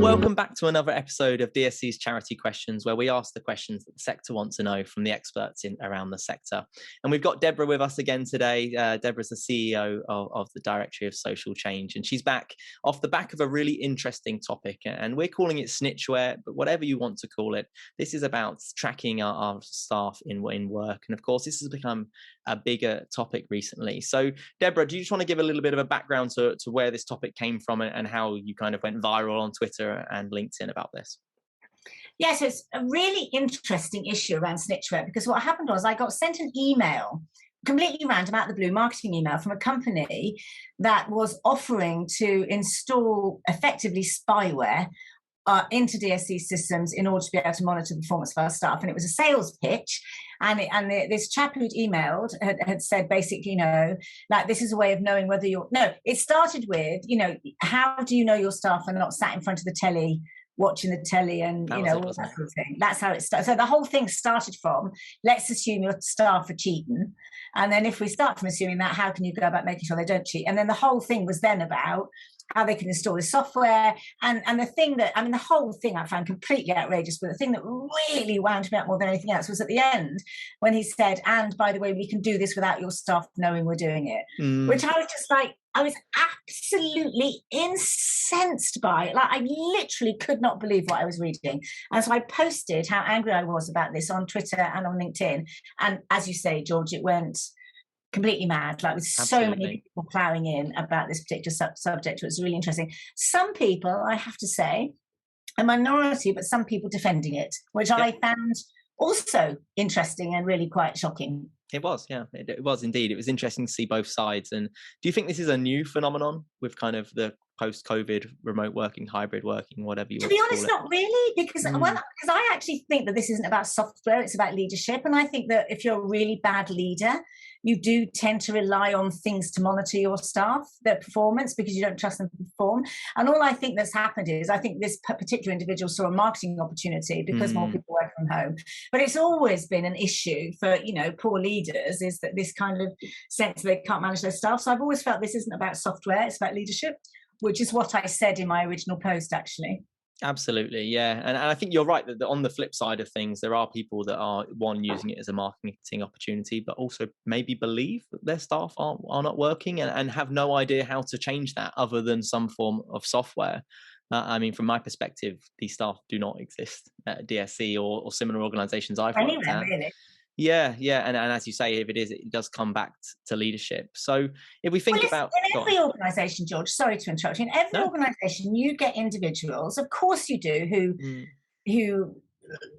welcome back to another episode of DSC's Charity Questions, where we ask the questions that the sector want to know from the experts around the sector. And we've got Debra with us again today. Debra's the CEO of the Directory of Social Change, and she's back off the back of a really interesting topic. And we're calling it snitchware, but whatever you want to call it, this is about tracking our staff in work. And of course, this has become a bigger topic recently. So Debra, do you just want to give a little bit of a background to where this topic came from and how you kind of went viral on Twitter and LinkedIn about this? Yes, it's a really interesting issue around snitchware, because what happened was I got sent an email, completely random, out of the blue, marketing email from a company that was offering to install effectively spyware into DSC systems in order to be able to monitor the performance of our staff. And it was a sales pitch. And this chap who'd emailed had said basically, like, this is a way of knowing whether it started with, how do you know your staff are not sat in front of the telly, watching the telly and, all that sort of thing. That's how it started. So the whole thing started from, let's assume your staff are cheating. And then if we start from assuming that, how can you go about making sure they don't cheat? And then the whole thing was then about how they can install the software. And the thing that, the whole thing I found completely outrageous, but the thing that really wound me up more than anything else was at the end when he said, and by the way, we can do this without your staff knowing we're doing it, which I was just like, I was absolutely incensed by it. Like, I literally could not believe what I was reading. And so I posted how angry I was about this on Twitter and on LinkedIn. And as you say, George, it went completely mad, like with so many people ploughing in about this particular subject. It was really interesting. Some people, I have to say, a minority, but some people defending it, which I found also interesting and really quite shocking. It was, yeah, it was indeed. It was interesting to see both sides. And do you think this is a new phenomenon with kind of the post-COVID remote working, hybrid working, whatever you want to call it? To be honest, not really, because I actually think that this isn't about software, it's about leadership. And I think that if you're a really bad leader, you do tend to rely on things to monitor your staff, their performance, because you don't trust them to perform. And all I think that's happened is, I think this particular individual saw a marketing opportunity because more people work from home. But it's always been an issue for, poor leaders, is that this kind of sense that they can't manage their staff. So I've always felt this isn't about software, it's about leadership, which is what I said in my original post, actually. Absolutely, yeah. And I think you're right that on the flip side of things, there are people that are, one, using it as a marketing opportunity, but also maybe believe that their staff are not working and have no idea how to change that other than some form of software. From my perspective, these staff do not exist at DSC or similar organisations I've worked at. Really. Yeah. And as you say, if it does come back to leadership. So if we think about... In every organisation, George, sorry to interrupt you, in every organisation, you get individuals, of course you do, who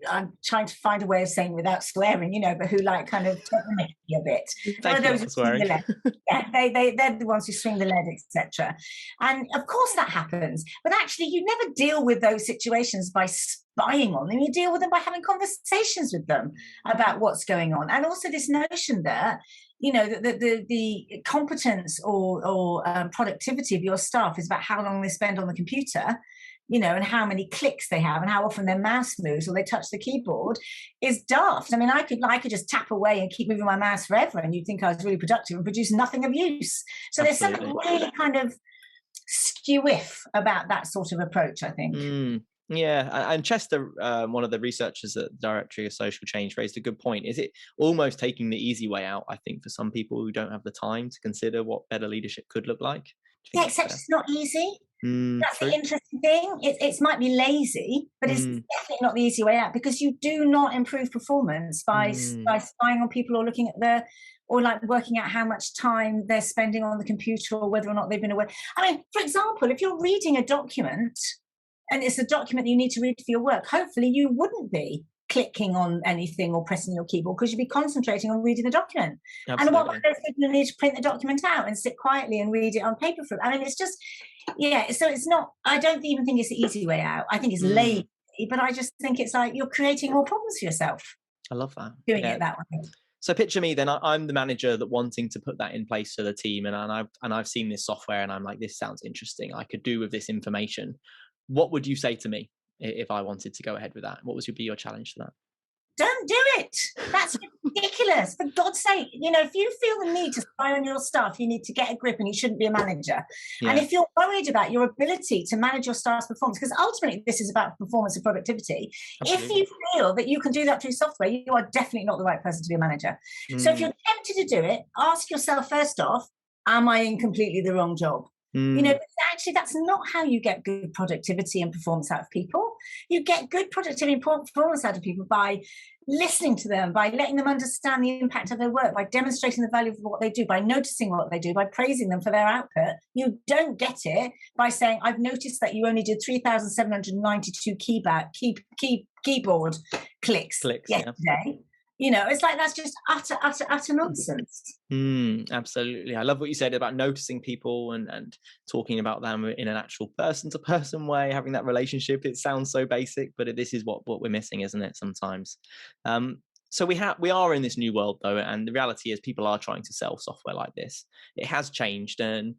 I'm trying to find a way of saying without swearing, but who like kind of take the mickey a bit. Thank you for swearing. They're the ones who swing the lead, etc. And of course that happens. But actually, you never deal with those situations by spying on them. You deal with them by having conversations with them about what's going on. And also this notion that, the competence or productivity of your staff is about how long they spend on the computer, and how many clicks they have and how often their mouse moves or they touch the keyboard, is daft. I could just tap away and keep moving my mouse forever and you'd think I was really productive and produce nothing of use. So There's something really kind of skew-iff about that sort of approach, I think. Yeah, and Chester, one of the researchers at the Directory of Social Change, raised a good point. Is it almost taking the easy way out, I think, for some people who don't have the time to consider what better leadership could look like? Yeah, except it's not easy. That's the interesting thing. It might be lazy, but it's definitely not the easy way out, because you do not improve performance by spying on people or looking at or like working out how much time they're spending on the computer or whether or not they've been away. For example, if you're reading a document and it's a document that you need to read for your work, hopefully you wouldn't be clicking on anything or pressing your keyboard, because you'd be concentrating on reading the document. Absolutely. And what about those people who need to print the document out and sit quietly and read it on paper? It's just, so it's not, I don't even think it's the easy way out. I think it's lazy, but I just think it's like you're creating more problems for yourself. I love that. Doing it that way. So picture me then, I'm the manager that wanting to put that in place for the team, and I've seen this software and I'm like, this sounds interesting, I could do with this information. What would you say to me if I wanted to go ahead with that? What would be your challenge to that? Don't do it. That's ridiculous. For God's sake, if you feel the need to spy on your staff, you need to get a grip and you shouldn't be a manager. Yeah. And if you're worried about your ability to manage your staff's performance, because ultimately this is about performance and productivity, Absolutely. if you feel that you can do that through software, you are definitely not the right person to be a manager. So if you're tempted to do it, ask yourself first off, am I in completely the wrong job? But actually that's not how you get good productivity and performance out of people. You get good productivity and performance out of people by listening to them, by letting them understand the impact of their work, by demonstrating the value of what they do, by noticing what they do, by praising them for their output. You don't get it by saying, I've noticed that you only did 3,792 keyboard clicks yesterday. It's like, that's just utter nonsense. Absolutely. I love what you said about noticing people and talking about them in an actual person-to-person way, having that relationship. It sounds so basic, but this is what we're missing, isn't it, sometimes? So we are in this new world, though, and the reality is people are trying to sell software like this. It has changed. And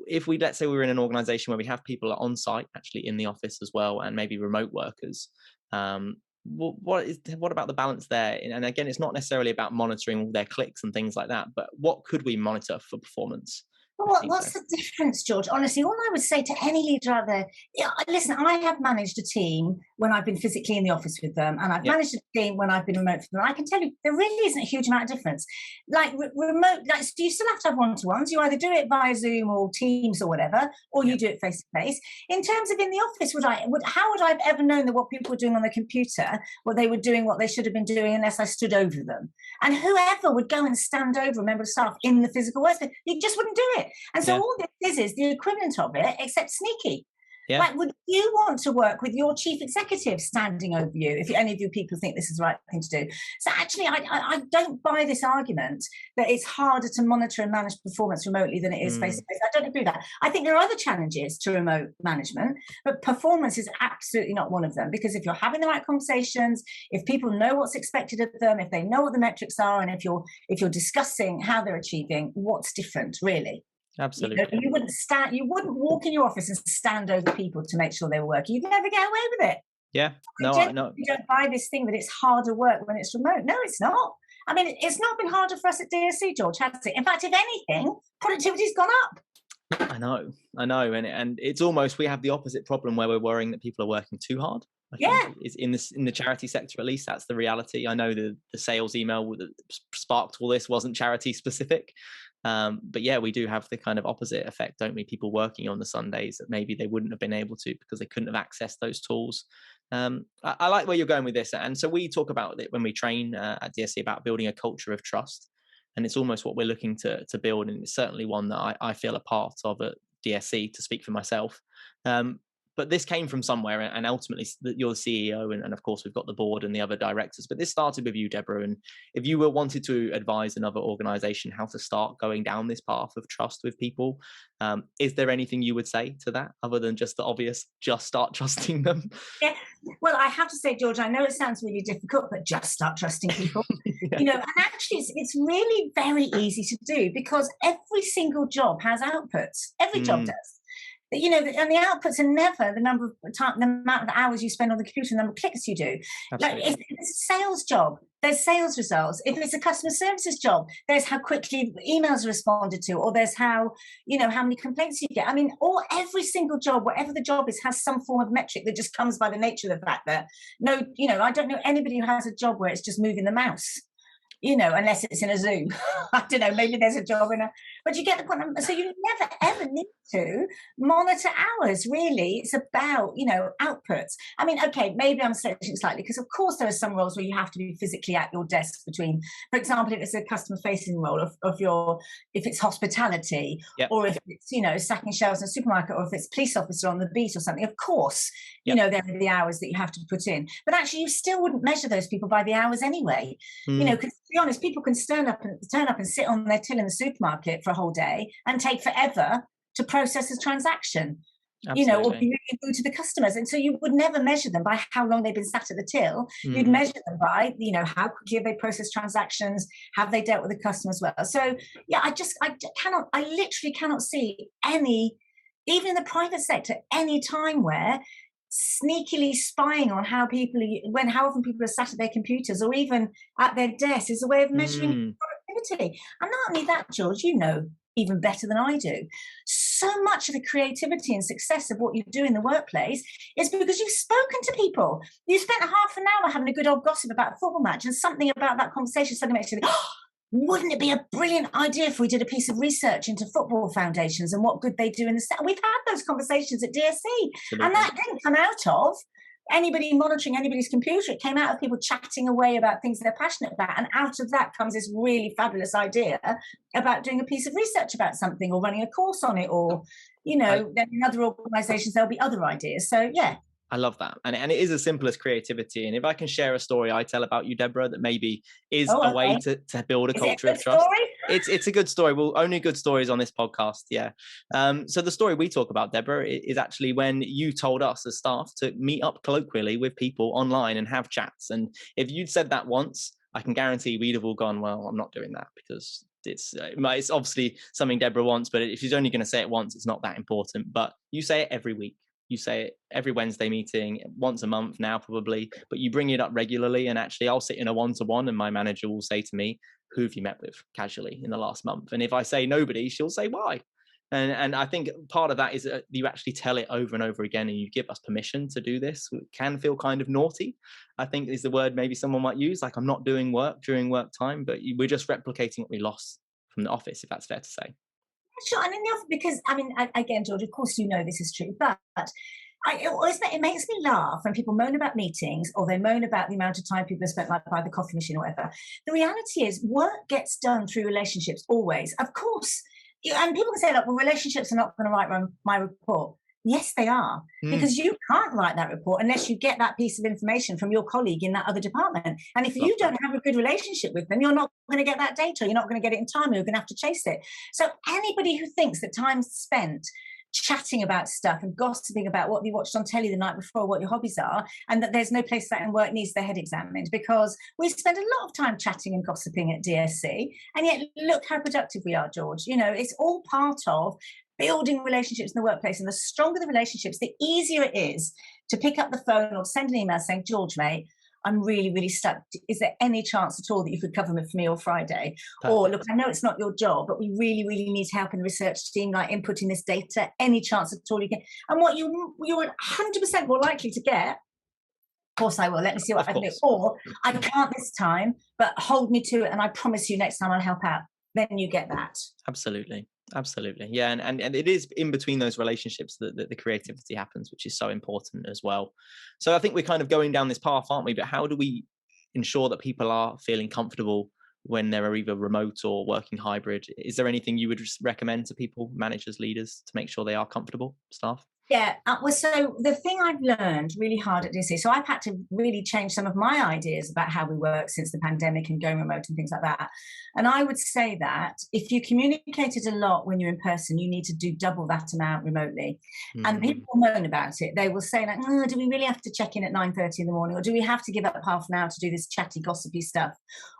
if let's say we were in an organization where we have people on site, actually in the office as well, and maybe remote workers, what about the balance there? And again, it's not necessarily about monitoring all their clicks and things like that, but what could we monitor for performance? What's the difference, George? Honestly, all I would say to any leader out there, listen, I have managed a team when I've been physically in the office with them, and I've managed a team when I've been remote from them. I can tell you, there really isn't a huge amount of difference. Like remote, so you still have to have one-to-ones. You either do it via Zoom or Teams or whatever, or you do it face-to-face. In terms of in the office, how would I have ever known that what people were doing on the computer, what they were doing, what they should have been doing, unless I stood over them? And whoever would go and stand over a member of staff in the physical workspace, you just wouldn't do it. And so all this is the equivalent of it, except sneaky. Yeah. Like, would you want to work with your chief executive standing over you if any of you people think this is the right thing to do? So actually, I don't buy this argument that it's harder to monitor and manage performance remotely than it is face-to-face. I don't agree with that. I think there are other challenges to remote management, but performance is absolutely not one of them, because if you're having the right conversations, if people know what's expected of them, if they know what the metrics are, and if you're discussing how they're achieving, what's different, really? Absolutely. You wouldn't walk in your office and stand over people to make sure they were working. You'd never get away with it. Yeah. You don't buy this thing that it's harder work when it's remote. No, it's not. I mean, it's not been harder for us at DSC, George, has it? In fact, if anything, productivity's gone up. I know. And it's almost, we have the opposite problem where we're worrying that people are working too hard. Is in the charity sector, at least that's the reality. I know the sales email that sparked all this wasn't charity specific. But yeah, we do have the kind of opposite effect, don't we? People working on the Sundays that maybe they wouldn't have been able to because they couldn't have accessed those tools. I like where you're going with this. And so we talk about it when we train at DSC about building a culture of trust. And it's almost what we're looking to build. And it's certainly one that I feel a part of at DSC, to speak for myself. But this came from somewhere, and ultimately you're the CEO, and of course we've got the board and the other directors, but this started with you, Debra. And if you wanted to advise another organization how to start going down this path of trust with people, is there anything you would say to that other than just the obvious, just start trusting them? Yeah, well, I have to say, George, I know it sounds really difficult, but just start trusting people. And actually it's really very easy to do, because every single job has outputs. Every job does. And the outputs are never the amount of hours you spend on the computer, the number of clicks you do. Absolutely. Like, if it's a sales job, there's sales results. If it's a customer services job, there's how quickly emails are responded to, or there's how many complaints you get. I mean, every single job, whatever the job is, has some form of metric that just comes by the nature of the fact that I don't know anybody who has a job where it's just moving the mouse. Unless it's in a Zoom. I don't know, maybe there's a job but you get the point. So you never, ever need to monitor hours, really. It's about, outputs. I mean, okay, maybe I'm stretching slightly, because of course there are some roles where you have to be physically at your desk for example, if it's a customer-facing role if it's hospitality, or if it's, stacking shelves in a supermarket, or if it's police officer on the beat or something, of course, there are the hours that you have to put in. But actually, you still wouldn't measure those people by the hours anyway. Because to be honest, people can turn up and sit on their till in the supermarket for a whole day and take forever to process a transaction. Absolutely. Or be really rude to the customers. And so you would never measure them by how long they've been sat at the till. You'd measure them by, how quickly have they processed transactions? Have they dealt with the customers well? So yeah, I literally cannot see even in the private sector, any time where sneakily spying on how how often people are sat at their computers or even at their desks is a way of measuring Mm, productivity. And not only that, George, you know even better than I do. So much of the creativity and success of what you do in the workplace is because you've spoken to people. You spent half an hour having a good old gossip about a football match, and something about that conversation suddenly makes you think, oh, wouldn't it be a brilliant idea if we did a piece of research into football foundations and what good they do in the set? We've had those conversations at DSE, and absolutely. that didn't come out of anybody monitoring anybody's computer. It came out of people chatting away about things they're passionate about, and out of that comes this really fabulous idea about doing a piece of research about something or running a course on it, or I, then in other organizations there'll be other ideas. So yeah. I love that. And it is as simple as creativity. And if I can share a story I tell about you, Deborah, that maybe is Oh, a way okay. to build a Is it culture a of good trust. story? It's a good story. Well, only good stories on this podcast. Yeah. So the story we talk about, Deborah, is actually when you told us as staff to meet up colloquially with people online and have chats. And if you'd said that once, I can guarantee we'd have all gone, well, I'm not doing that because it's obviously something Deborah wants, but if she's only going to say it once, it's not that important. But you say it every week. You say it every Wednesday meeting, once a month now probably, but you bring it up regularly. And actually, I'll sit in a one-to-one and my manager will say to me, who have you met with casually in the last month? And if I say nobody, she'll say why. And I think part of that is that you actually tell it over and over again and you give us permission to do this. It can feel kind of naughty, I think is the word maybe someone might use, like I'm not doing work during work time, but we're just replicating what we lost from the office, if that's fair to say. Sure, and in the office, because I mean, again, George, of course, you know this is true, but it makes me laugh when people moan about meetings or they moan about the amount of time people have spent like by the coffee machine or whatever. The reality is, work gets done through relationships always. Of course, and people can say, like, well, relationships are not going to write my report. Yes, they are, Mm, because you can't write that report unless you get that piece of information from your colleague in that other department. And if love you that. don't have a good relationship with them, you're not going to get that data. You're not going to get it in time. You're going to have to chase it. So anybody who thinks that time spent chatting about stuff and gossiping about what you watched on telly the night before, what your hobbies are, and that there's no place for that in work needs their head examined, because we spend a lot of time chatting and gossiping at DSC, and yet look how productive we are, George. You know, it's all part of building relationships in the workplace, and the stronger the relationships, the easier it is to pick up the phone or send an email saying, George, mate, I'm really, really stuck. Is there any chance at all that you could cover me for me on Friday? Or look, Perfect. I know it's not your job, but we really, really need help in the research team, like inputting this data. Any chance at all you can? And what you're 100% more likely to get. Of course I will. Let me see what Of I can do. course. Or I can't this time, but hold me to it, and I promise you next time I'll help out. Then you get that. Absolutely. Absolutely. Yeah. And it is in between those relationships that the creativity happens, which is so important as well. So I think we're kind of going down this path, aren't we? But how do we ensure that people are feeling comfortable when they're either remote or working hybrid? Is there anything you would recommend to people, managers, leaders, to make sure they are comfortable, staff? Yeah, well, so the thing I've learned really hard at DSC, so I've had to really change some of my ideas about how we work since the pandemic and going remote and things like that. And I would say that if you communicated a lot when you're in person, you need to do double that amount remotely. And Mm, people moan about it. They will say, like, oh, do we really have to check in at 9:30 in the morning? Or do we have to give up half an hour to do this chatty, gossipy stuff?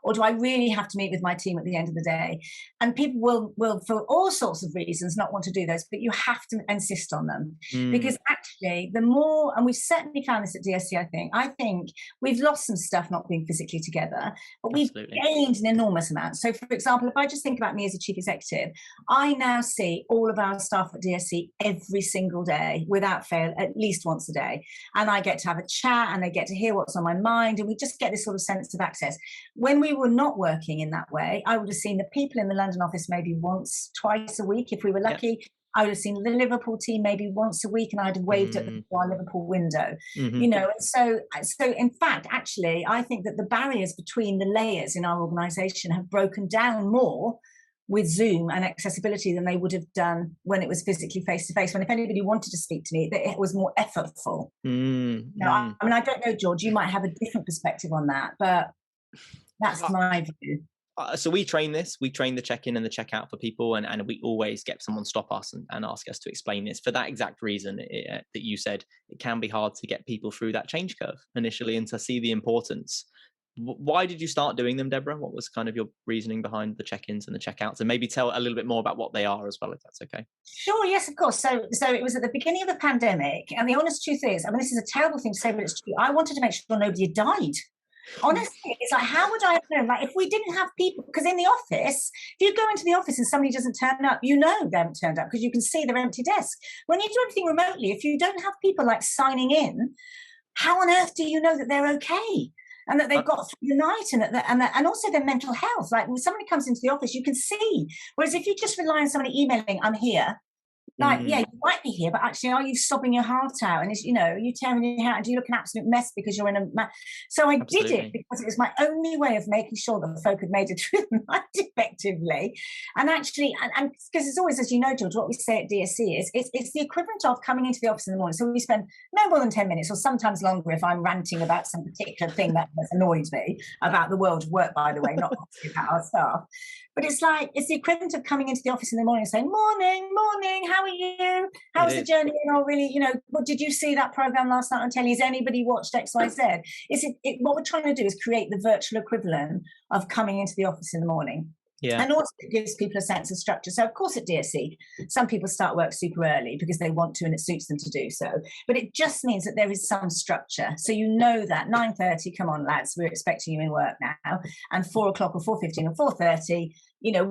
Or do I really have to meet with my team at the end of the day? And people will for all sorts of reasons, not want to do those, but you have to insist on them. mm, Because actually, the more, and we've certainly found this at DSC, I think we've lost some stuff not being physically together, but we've absolutely. gained an enormous amount. So, for example, if I just think about me as a chief executive, I now see all of our staff at DSC every single day without fail, at least once a day. And I get to have a chat and they get to hear what's on my mind. And we just get this sort of sense of access. When we were not working in that way, I would have seen the people in the London office maybe once, twice a week if we were Yeah. lucky. I would have seen the Liverpool team maybe once a week, and I'd have waved at them Mm, through our Liverpool window, hmm. you know. And so in fact, actually, I think that the barriers between the layers in our organisation have broken down more with Zoom and accessibility than they would have done when it was physically face to face. When if anybody wanted to speak to me, it was more effortful. Mm, Now, mm. I mean, I don't know, George, you might have a different perspective on that, but that's my view. So we train this, we train the check-in and the check-out for people, and we always get someone stop us and ask us to explain this for that exact reason that you said. It can be hard to get people through that change curve initially and to see the importance. Why did you start doing them, Deborah? What was kind of your reasoning behind the check-ins and the checkouts? And maybe tell a little bit more about what they are as well, if that's okay. Sure, yes, of course. So it was at the beginning of the pandemic, and the honest truth is, I mean, this is a terrible thing to say, but it's true. I wanted to make sure nobody had died. Honestly, it's like, how would I have known? Like, if we didn't have people, because in the office, if you go into the office and somebody doesn't turn up, you know they haven't turned up because you can see their empty desk. When you do everything remotely, if you don't have people like signing in, how on earth do you know that they're okay? And that they've got through the night, and also their mental health. Like when somebody comes into the office, you can see. Whereas if you just rely on somebody emailing, "I'm here," like, yeah, you might be here, but actually, are you sobbing your heart out? And it's, are you tearing your hair out? And do you look an absolute mess because you're in a So I did it because it was my only way of making sure that the folk had made it through the night effectively. And actually, and because it's always, as you know, George, what we say at DSC is it's the equivalent of coming into the office in the morning. So we spend no more than 10 minutes or sometimes longer if I'm ranting about some particular thing that has annoyed me about the world of work, by the way, not about our staff. But it's like, it's the equivalent of coming into the office in the morning and saying, morning, how are you? How was the journey? And really, what did you see that program last night on telly? Has anybody watched XYZ? What we're trying to do is create the virtual equivalent of coming into the office in the morning. Yeah. And also it gives people a sense of structure. So of course at DSC, some people start work super early because they want to and it suits them to do so. But it just means that there is some structure. So you know that 9:30, come on lads, we're expecting you in work now. And 4 o'clock or 4:15 or 4:30,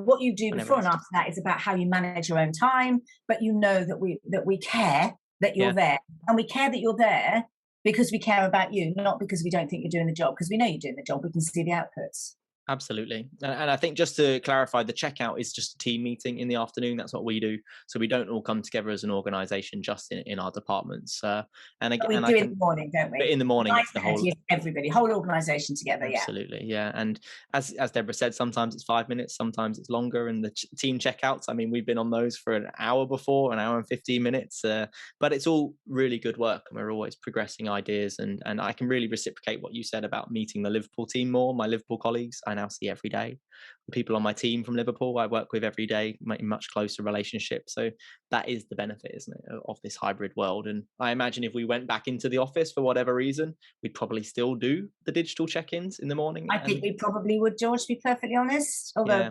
what you do before and after that is about how you manage your own time. But you know that we care that you're there. And we care that you're there because we care about you, not because we don't think you're doing the job, because we know you're doing the job. We can see the outputs. Absolutely. And I think just to clarify, the checkout is just a team meeting in the afternoon. That's what we do. So we don't all come together as an organization just in our departments. And again, we do it in the morning, don't we? But in the morning, it's the whole everybody, whole organization together. Absolutely, yeah. And as Deborah said, sometimes it's 5 minutes, sometimes it's longer. And the team checkouts, I mean, we've been on those for an hour before, an hour and 15 minutes. But it's all really good work, and we're always progressing ideas. And I can really reciprocate what you said about meeting the Liverpool team more. My Liverpool colleagues, I now see every day. The people on my team from Liverpool, I work with every day, in much closer relationship. So that is the benefit, isn't it, of this hybrid world? And I imagine if we went back into the office for whatever reason, we'd probably still do the digital check-ins in the morning. I think we probably would, George, to be perfectly honest. Although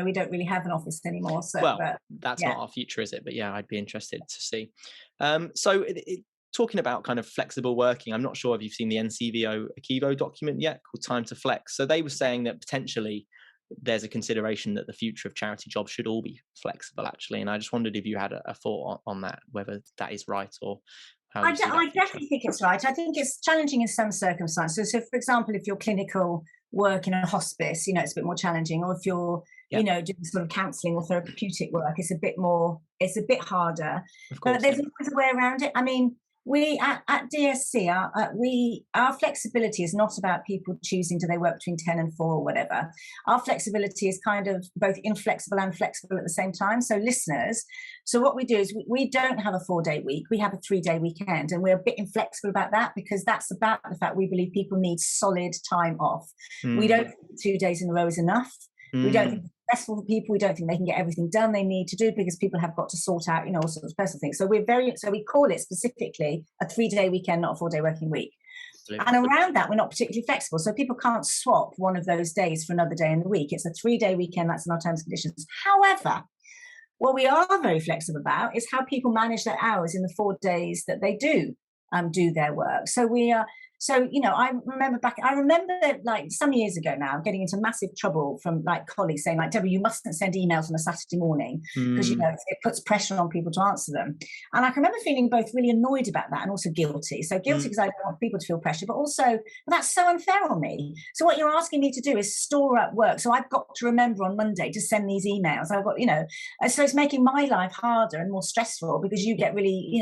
we don't really have an office anymore. So that's not our future, is it? But yeah, I'd be interested to see. Talking about kind of flexible working, I'm not sure if you've seen the NCVO Akivo document yet called Time to Flex. So they were saying that potentially there's a consideration that the future of charity jobs should all be flexible, actually. And I just wondered if you had a thought on that, whether that is right or how you see that I definitely think it's right. I think it's challenging in some circumstances. So, for example, if you're clinical work in a hospice, it's a bit more challenging. Or if you're, doing sort of counselling or therapeutic work, it's a bit harder. Of course, but there's always a way around it. I mean, we at DSC, our flexibility is not about people choosing do they work between 10 and 4 or whatever. Our flexibility is kind of both inflexible and flexible at the same time. So listeners, what we do is we don't have a 4-day week, we have a 3-day weekend, and we're a bit inflexible about that because that's about the fact we believe people need solid time off. We don't think 2 days in a row is enough. We don't think it's stressful for people. We don't think they can get everything done they need to do because people have got to sort out, all sorts of personal things. So we call it specifically a 3-day weekend, not a 4-day working week. Absolutely. And around that, we're not particularly flexible. So people can't swap one of those days for another day in the week. It's a 3-day weekend. That's in our terms and conditions. However, what we are very flexible about is how people manage their hours in the 4 days that they do their work. So we are. So, I remember like some years ago now getting into massive trouble from like colleagues saying like, Deborah, you mustn't send emails on a Saturday morning because, it puts pressure on people to answer them. And I can remember feeling both really annoyed about that and also guilty. So guilty because I don't want people to feel pressure, but also that's so unfair on me. So what you're asking me to do is store up work. So I've got to remember on Monday to send these emails. I've got, so it's making my life harder and more stressful because you get really,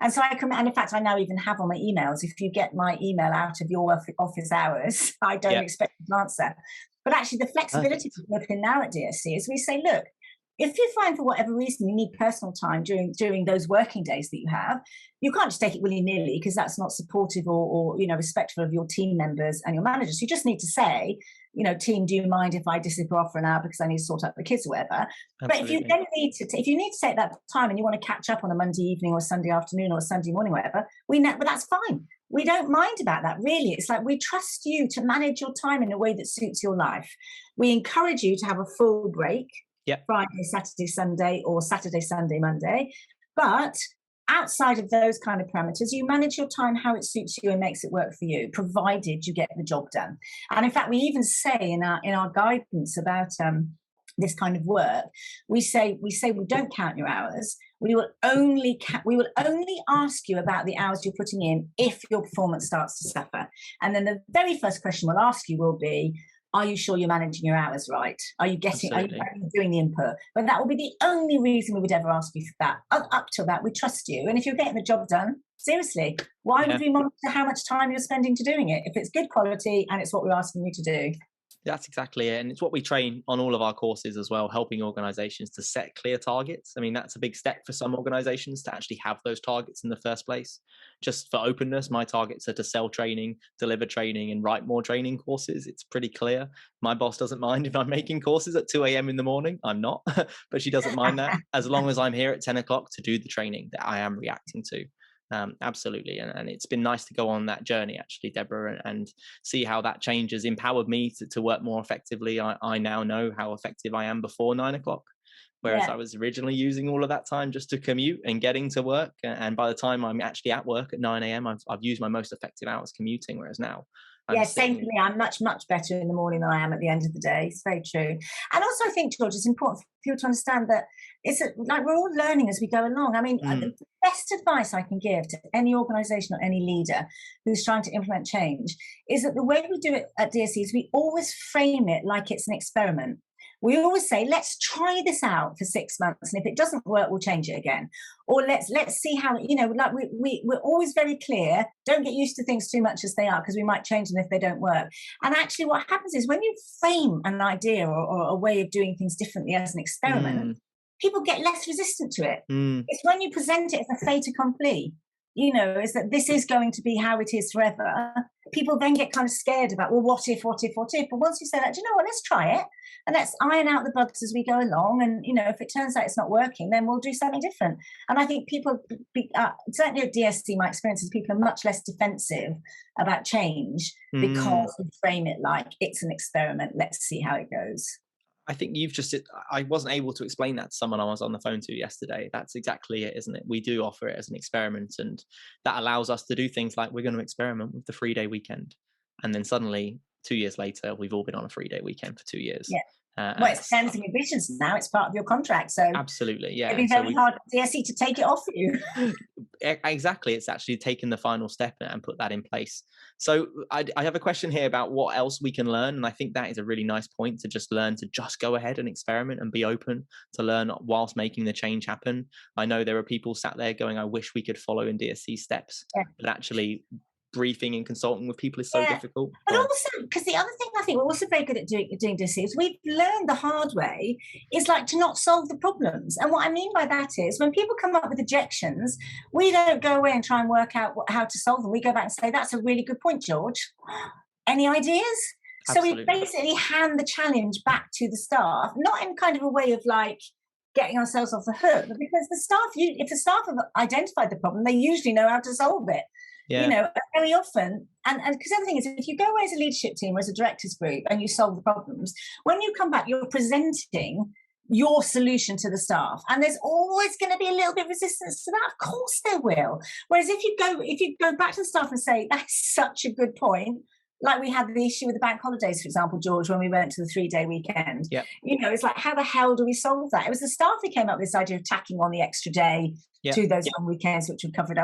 and so and in fact, I now even have on my emails, if you get my email out of your office hours, I don't expect an answer. But actually the flexibility we're working now at DSC is we say, look, if you find for whatever reason you need personal time during those working days that you have, you can't just take it willy-nilly because that's not supportive or respectful of your team members and your managers. You just need to say, team, do you mind if I disappear off for an hour because I need to sort out the kids or whatever? Absolutely. But if you then need to take that time and you want to catch up on a Monday evening or a Sunday afternoon or a Sunday morning, whatever, but that's fine. we don't mind about that, really. It's like we trust you to manage your time in a way that suits your life. We encourage you to have a full break, Yeah. Friday, Saturday, Sunday, or Saturday, Sunday, Monday. But outside of those kind of parameters, you manage your time how it suits you and makes it work for you, provided you get the job done. And in fact, we even say in our guidance about this kind of work, we say we don't count your hours. We will only ask you about the hours you're putting in if your performance starts to suffer. And then the very first question we'll ask you will be, are you sure you're managing your hours right? Are you doing the input? But that will be the only reason we would ever ask you for that. Up till that, we trust you. And if you're getting the job done, seriously, why would we monitor how much time you're spending to doing it if it's good quality and it's what we're asking you to do? That's exactly it. And it's what we train on all of our courses as well, helping organizations to set clear targets. I mean, that's a big step for some organizations to actually have those targets in the first place. Just for openness, my targets are to sell training, deliver training, and write more training courses. It's pretty clear. My boss doesn't mind if I'm making courses at 2 a.m. in the morning. I'm not, but she doesn't mind that as long as I'm here at 10 o'clock to do the training that I am reacting to. Absolutely. And it's been nice to go on that journey, actually, Deborah, and see how that change has empowered me to work more effectively. I now know how effective I am before 9 o'clock, whereas I was originally using all of that time just to commute and getting to work. And by the time I'm actually at work at 9 a.m., I've used my most effective hours commuting, whereas now same for me. I'm much, much better in the morning than I am at the end of the day. It's very true. And also, I think, George, it's important for people to understand that like we're all learning as we go along. I mean, the best advice I can give to any organisation or any leader who's trying to implement change is that the way we do it at DSE is we always frame it like it's an experiment. We always say, let's try this out for 6 months, and if it doesn't work, we'll change it again. Or let's see how, like we're always very clear. Don't get used to things too much as they are, because we might change them if they don't work. And actually what happens is when you frame an idea or a way of doing things differently as an experiment, people get less resistant to it. It's when you present it as a fait accompli, is that this is going to be how it is forever. People then get kind of scared about, well, what if? But once you say that, do you know what, let's try it and let's iron out the bugs as we go along. And, if it turns out it's not working, then we'll do something different. And I think people, certainly at DSC, my experience is people are much less defensive about change because we frame it like it's an experiment. Let's see how it goes. I think I wasn't able to explain that to someone I was on the phone to yesterday. That's exactly it, isn't it? We do offer it as an experiment, and that allows us to do things like we're going to experiment with the 3-day weekend. And then suddenly 2 years later, we've all been on a 3-day weekend for 2 years. Yeah. Well, it's terms and conditions now. It's part of your contract. So absolutely, yeah. It'd be very hard for DSE to take it off you. Exactly. It's actually taken the final step and put that in place. So I have a question here about what else we can learn. And I think that is a really nice point, to just learn to just go ahead and experiment and be open to learn whilst making the change happen. I know there are people sat there going, I wish we could follow in DSC steps, but actually briefing and consulting with people is so difficult. But also, because the other thing I think we're also very good at doing this is we've learned the hard way is like to not solve the problems. And what I mean by that is when people come up with objections, we don't go away and try and work out how to solve them. We go back and say, that's a really good point, George. Any ideas? Absolutely. So we basically hand the challenge back to the staff, not in kind of a way of like getting ourselves off the hook, but because the staff, if the staff have identified the problem, they usually know how to solve it. Yeah. Very often, and because the other thing is, if you go away as a leadership team or as a directors group and you solve the problems, when you come back, you're presenting your solution to the staff, and there's always going to be a little bit of resistance to that. Of course there will. Whereas if you go back to the staff and say, that's such a good point, like we had the issue with the bank holidays, for example, George, when we went to the 3-day weekend. Yeah. It's like, how the hell do we solve that? It was the staff who came up with this idea of tacking on the extra day to those long weekends, which we covered.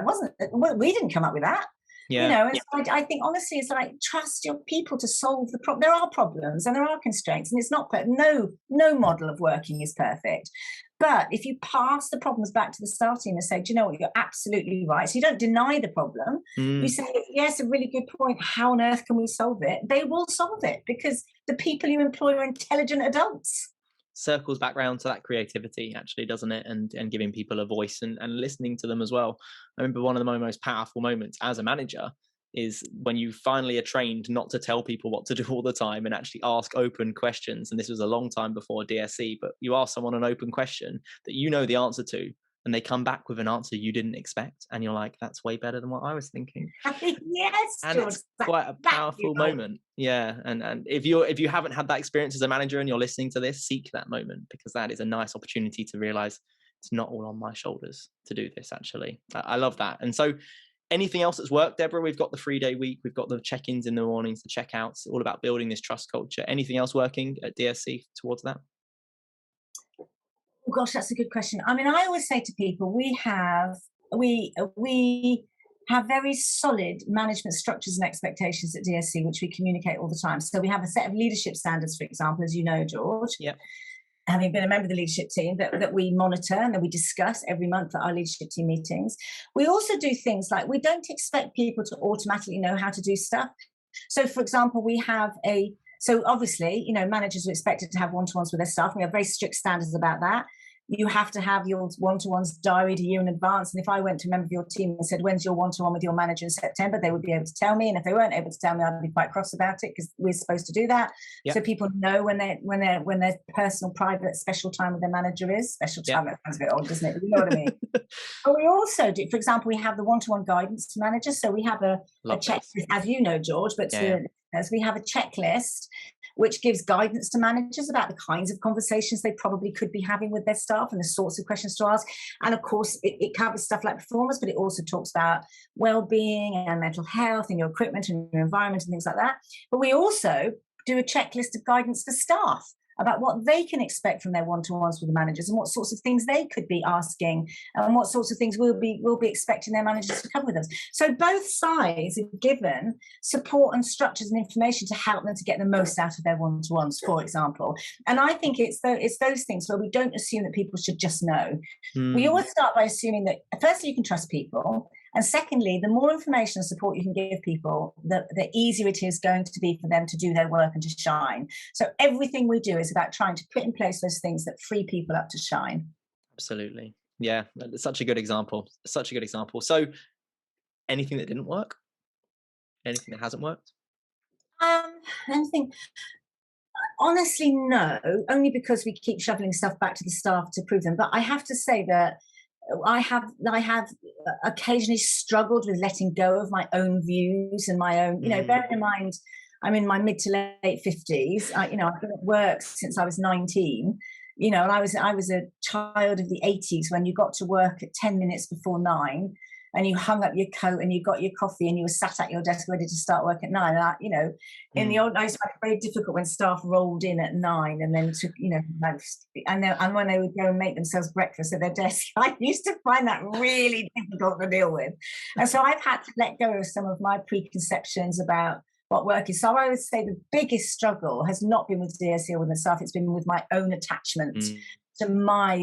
We didn't come up with that. I think honestly, it's like, trust your people to solve the problem. There are problems and there are constraints, and it's not no model of working is perfect. But if you pass the problems back to the staff team and say, do you know what, you're absolutely right. So you don't deny the problem. You say, yes, a really good point. How on earth can we solve it? They will solve it because the people you employ are intelligent adults. Circles back round to that creativity, actually, doesn't it? And giving people a voice and listening to them as well. I remember one of my most powerful moments as a manager is when you finally are trained not to tell people what to do all the time and actually ask open questions. And this was a long time before DSE, but you ask someone an open question that you know the answer to, and they come back with an answer you didn't expect, and you're like, that's way better than what I was thinking. Yes, And George, it's quite a exactly powerful right. moment. Yeah. And if you haven't had that experience as a manager and you're listening to this, seek that moment, because that is a nice opportunity to realize it's not all on my shoulders to do this. Actually, I love that. And so, anything else that's worked, Deborah? We've got the 3-day week, we've got the check-ins in the mornings, the check-outs, all about building this trust culture. Anything else working at DSC towards that? Oh gosh, that's a good question. I mean, I always say to people, we have very solid management structures and expectations at DSC, which we communicate all the time. So we have a set of leadership standards, for example, as you know, George. Yeah. Having been a member of the leadership team, that we monitor and that we discuss every month at our leadership team meetings. We also do things like, we don't expect people to automatically know how to do stuff. So, for example, so obviously, managers are expected to have one-to-ones with their staff. We have very strict standards about that. You have to have your one-to-ones diaried a year in advance. And if I went to a member of your team and said, when's your one-to-one with your manager in September, they would be able to tell me. And if they weren't able to tell me, I'd be quite cross about it, because we're supposed to do that. Yep. So people know when their personal, private, special time with their manager is. Special time, yep. That sounds a bit old, doesn't it? But you know what I mean? But we also do, for example, we have the one-to-one guidance to managers. So we have a checklist, as you know, George, but as we have a checklist which gives guidance to managers about the kinds of conversations they probably could be having with their staff and the sorts of questions to ask. And of course, it covers stuff like performance, but it also talks about well-being and mental health and your equipment and your environment and things like that. But we also do a checklist of guidance for staff about what they can expect from their one-to-ones with the managers, and what sorts of things they could be asking, and what sorts of things we'll be expecting their managers to cover with us. So both sides are given support and structures and information to help them to get the most out of their one-to-ones, for example. And I think it's those things where we don't assume that people should just know. We always start by assuming that, firstly, you can trust people, and secondly, the more information and support you can give people, the easier it is going to be for them to do their work and to shine. So everything we do is about trying to put in place those things that free people up to shine. Absolutely. Yeah, that's such a good example. Such a good example. So anything that didn't work? Anything that hasn't worked? Anything? Honestly, no, only because we keep shoveling stuff back to the staff to prove them. But I have to say that I have occasionally struggled with letting go of my own views and my own, bearing in mind, I'm in my mid to late 50s. I've been at work since I was 19, and I was a child of the 80s when you got to work at 10 minutes before 9, and you hung up your coat and you got your coffee and you were sat at your desk ready to start work at 9. And in the old days, it was very difficult when staff rolled in at 9 and then took, and when they would go and make themselves breakfast at their desk. I used to find that really difficult to deal with. And so I've had to let go of some of my preconceptions about what work is. So I would say the biggest struggle has not been with DSC or with the staff, it's been with my own attachment to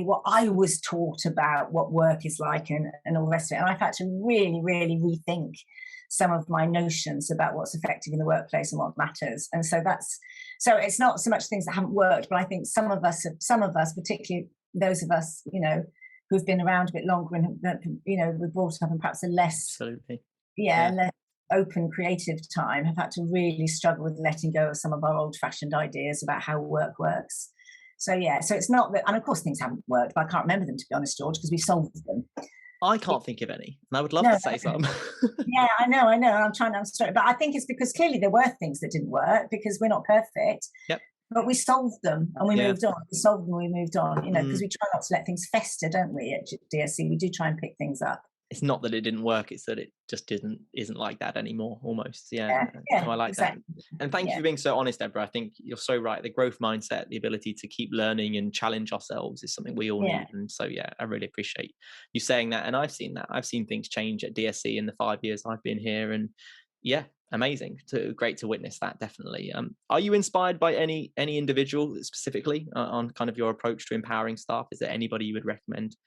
what I was taught about what work is like and all the rest of it. And I've had to really, really rethink some of my notions about what's effective in the workplace and what matters. And so it's not so much things that haven't worked, but I think some of us, particularly those of us, who've been around a bit longer and, we're brought up in perhaps a less, less open creative time, have had to really struggle with letting go of some of our old-fashioned ideas about how work works. So it's not that, and of course things haven't worked, but I can't remember them, to be honest, George, because we've solved them. I can't think of any, and I would love to say some. Yeah, I know. I'm sorry, but I think it's because clearly there were things that didn't work, because we're not perfect. Yep. But we solved them and we moved on. We solved them and we moved on, because we try not to let things fester, don't we, at DSC? We do try and pick things up. It's not that it didn't work, it's that it just isn't like that anymore, almost. So I like exactly. that. And thank you for being so honest, Debra. I think you're so right. The growth mindset, the ability to keep learning and challenge ourselves is something we all need. And so, I really appreciate you saying that. And I've seen that. I've seen things change at DSC in the 5 years I've been here. And amazing. Great to witness that, definitely. Are you inspired by any individual specifically on kind of your approach to empowering staff? Is there anybody you would recommend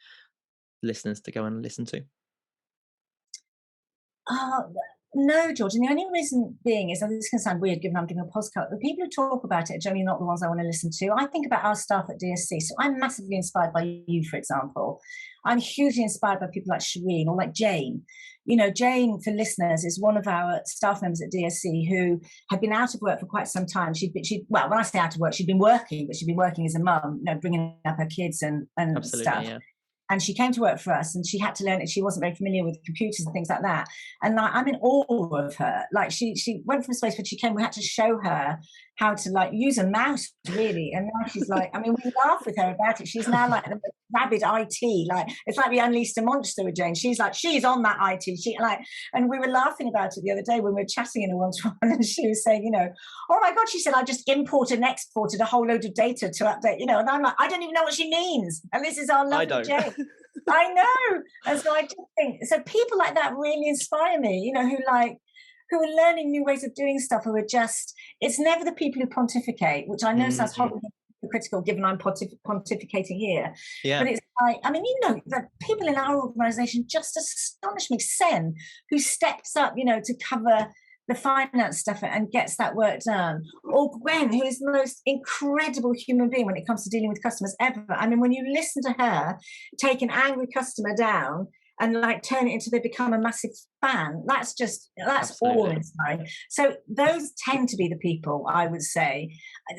listeners to go and listen to? No, George. And the only reason being is, and this can sound weird given I'm giving a postcard, the people who talk about it are generally not the ones I want to listen to. I think about our staff at DSC. So I'm massively inspired by you, for example. I'm hugely inspired by people like Shireen or like Jane. Jane, for listeners, is one of our staff members at DSC who had been out of work for quite some time. Well, when I say out of work, she'd been working, but she'd been working as a mum, bringing up her kids and stuff. Yeah. and she came to work for us, and she had to learn it. She wasn't very familiar with computers and things like that. And like, I'm in awe of her. Like she went from space, when she came, we had to show her how to like use a mouse, really. And now she's like, I mean, we laugh with her about it. She's now like the rabid IT. Like, it's like we unleashed a monster with Jane. She's like, she's on that IT. She like, and we were laughing about it the other day when we were chatting in a one-to-one, and she was saying, you know, oh my God, she said, I just imported and exported a whole load of data to update, you know, and I'm like, I don't even know what she means. And this is our lovely Jane. I know. And so I just think, so people like that really inspire me, you know, who are learning new ways of doing stuff, who are just, it's never the people who pontificate, which I know sounds horribly critical given I'm pontificating here. Yeah. But it's like, I mean, you know, the people in our organization just astonish me. Sen, who steps up, you know, to cover the finance stuff and gets that work done. Or Gwen, who is the most incredible human being when it comes to dealing with customers ever. I mean, when you listen to her take an angry customer down and like turn it into they become a massive fan, that's awe-inspiring. So those tend to be the people, I would say.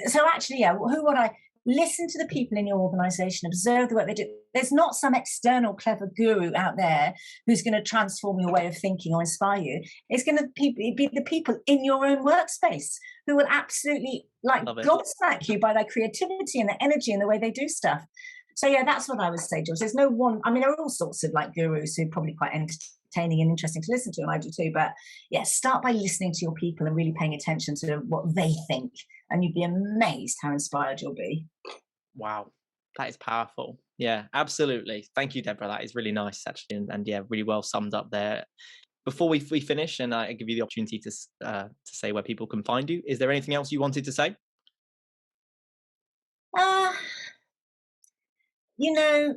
So actually, yeah, who would I listen to? The people in your organization, observe the work they do. There's not some external clever guru out there who's going to transform your way of thinking or inspire you. It's going to be the people in your own workspace who will absolutely like gobsmack you by their creativity and their energy and the way they do stuff. So yeah, that's what I would say, George. There's no one, I mean, there are all sorts of like gurus who are probably quite entertaining and interesting to listen to, and I do too, but yeah, start by listening to your people and really paying attention to what they think, and you'd be amazed how inspired you'll be. Wow, that is powerful. Yeah, absolutely. Thank you, Debra. That is really nice, actually, and yeah, really well summed up there. Before we finish, and I give you the opportunity to say where people can find you, is there anything else you wanted to say? You know,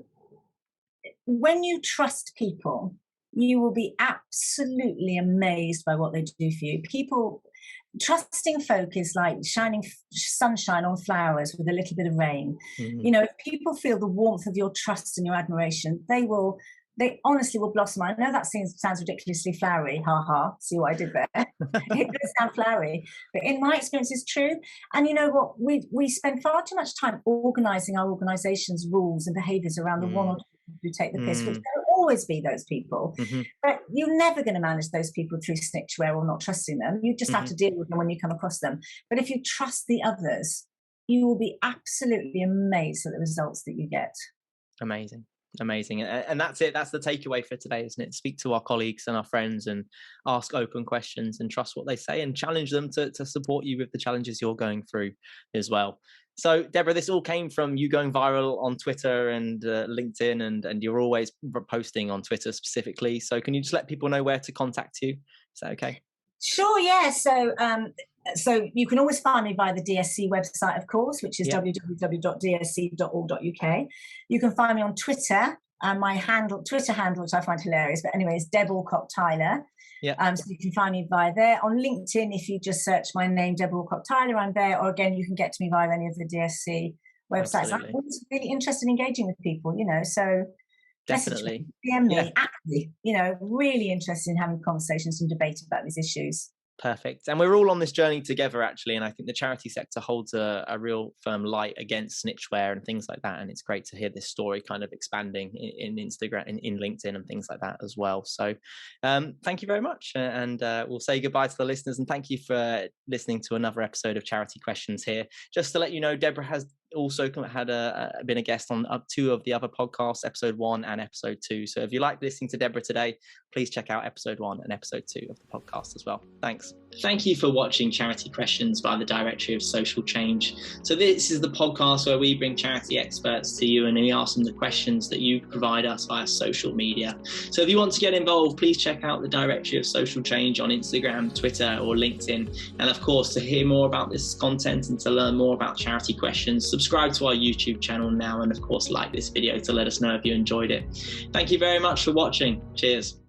when you trust people, you will be absolutely amazed by what they do for you. People, trusting folk is like shining sunshine on flowers with a little bit of rain. You know, if people feel the warmth of your trust and your admiration, they honestly will blossom. I know that sounds ridiculously flowery, see what I did there. It does sound flowery, but in my experience it's true. And you know what, we spend far too much time organizing our organization's rules and behaviors around the one or two people who take the piss, which there will always be those people, but you're never going to manage those people through snitchware or not trusting them. You just have to deal with them when you come across them. But if you trust the others, you will be absolutely amazed at the results that you get. Amazing. And that's it. That's the takeaway for today, isn't it? Speak to our colleagues and our friends and ask open questions and trust what they say and challenge them to support you with the challenges you're going through as well. So, Debra, this all came from you going viral on Twitter and LinkedIn, and you're always posting on Twitter specifically. So can you just let people know where to contact you? Is that okay? Sure, yeah. So you can always find me via the DSC website, of course, which is www.dsc.org.uk. You can find me on Twitter, and my Twitter handle, which I find hilarious, but anyway, is Deb Alcott-Tyler. So you can find me via there. On LinkedIn, if you just search my name, Deb Alcott-Tyler, I'm there. Or again, you can get to me via any of the DSC websites. Absolutely. I'm always really interested in engaging with people, you know, so definitely DM me, actively, you know, really interested in having conversations and debate about these issues. Perfect. And we're all on this journey together, actually. And I think the charity sector holds a real firm light against snitchware and things like that. And it's great to hear this story kind of expanding in Instagram, in LinkedIn and things like that as well. So thank you very much. And we'll say goodbye to the listeners. And thank you for listening to another episode of Charity Questions here. Just to let you know, Debra has also had been a guest on two of the other podcasts, episode 1 and episode 2. So if you like listening to Debra today, please check out episode 1 and episode 2 of the podcast as well. Thanks. Thank you for watching Charity Questions by the Directory of Social Change. So this is the podcast where we bring charity experts to you and we ask them the questions that you provide us via social media. So if you want to get involved, please check out the Directory of Social Change on Instagram, Twitter or LinkedIn. And of course, to hear more about this content and to learn more about Charity Questions, subscribe to our YouTube channel now, and of course like this video to let us know if you enjoyed it. Thank you very much for watching. Cheers.